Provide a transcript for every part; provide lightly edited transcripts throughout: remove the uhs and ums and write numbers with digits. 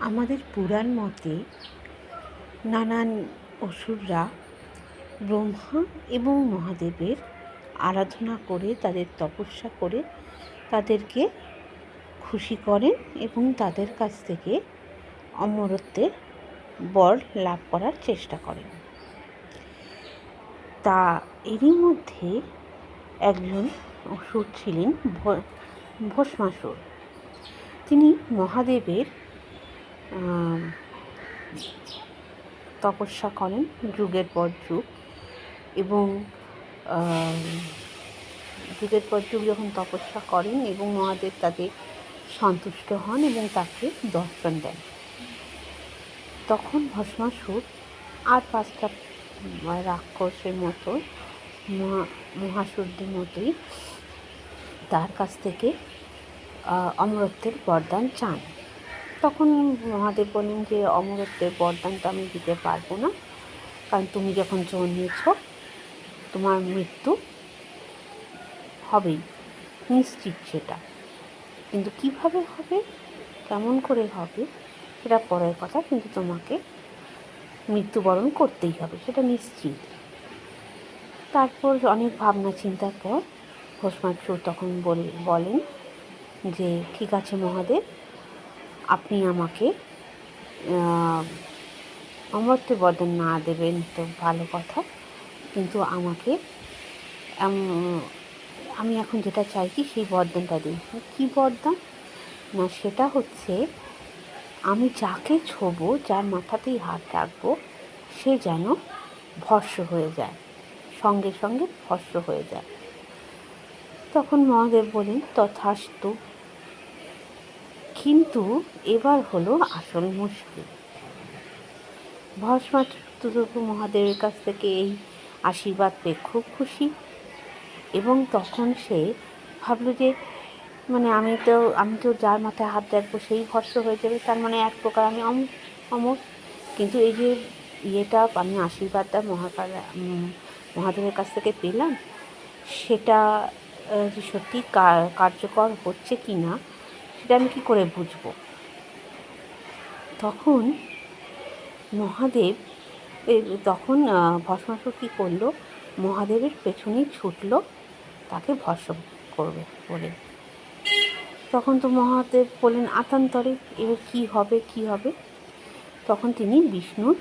আমাদের পুরাণ মতে নানান অসুররা ব্রহ্মা এবং মহাদেবের আরাধনা করে, তাদের তপস্যা করে তাদেরকে খুশি করেন এবং তাদের কাছ থেকে অমরত্বের বর লাভ করার চেষ্টা করেন। তা এরই মধ্যে একজন অসুর ছিলেন ভস্মাসুর। তিনি মহাদেবের তপস্যা করেন যুগের পর যুগ, এবং যুগের পর যুগ যখন তপস্যা করেন এবং মহাদেব তাদের সন্তুষ্ট হন এবং তাকে দর্শন দেন, তখন ভস্মাসুর আর 5টা রাক্ষসের মতো মহাসুরদের মতোই তার কাছ থেকে অমরত্বের বরদান চান। তখন মহাদেব বলেন যে অমরত্বের বরদানটা আমি দিতে পারবো না, কারণ তুমি যখন জন্মেছ তোমার মৃত্যু হবেই, নিশ্চিত সেটা। কিন্তু কিভাবে হবে, কেমন করে হবে সেটা পরের কথা, কিন্তু তোমাকে মৃত্যুবরণ করতেই হবে, সেটা নিশ্চিত। তারপর অনেক ভাবনা চিন্তার পর ভস্মাসুর তখন বলেন যে ঠিক আছে মহাদেব, আপনি আমাকে অমরত্বের বরদান না দেবেন তো ভালো কথা, কিন্তু আমাকে আমি এখন যেটা চাইছি সেই বরদানটা দিন। কী বরদান? না, সেটা হচ্ছে আমি যাকে ছোবো, যার মাথাতেই হাত রাখবো, সে যেন ভস্ম হয়ে যায়, সঙ্গে সঙ্গে ভস্ম হয়ে যায়। তখন মহাদেব বলেন তথাস্তু। কিন্তু এবার হলো আসল মুশকিল। ভস্মাসুর মহাদেবের কাছ থেকে এই আশীর্বাদ পেয়ে খুব খুশি, এবং তখন সে ভাবলো যে আমি তো যার মাথায় হাত রাখবো সেই ভস্ম হয়ে যাবে, তার মানে এক প্রকার আমি অমর। কিন্তু এই যে আমি আশীর্বাদটা মহাদেবের কাছ থেকে পেলাম, সেটা সত্যি কার্যকর হচ্ছে কি না সেটা আমি কী করে বুঝবো? তখন ভস্মাসুর কী করলো, মহাদেবের পেছনেই ছুটলো তাকে ভস্ম করবে বলে। তখন তো মহাদেব বললেন আতান্তরে, এবার কী হবে। তখন তিনি বিষ্ণুর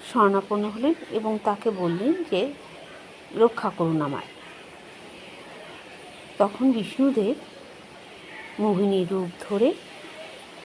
শরণাপন্ন হলেন এবং তাকে বললেন যে রক্ষা করুন আমায়। তখন বিষ্ণুদেব মোহিনী রূপ ধরে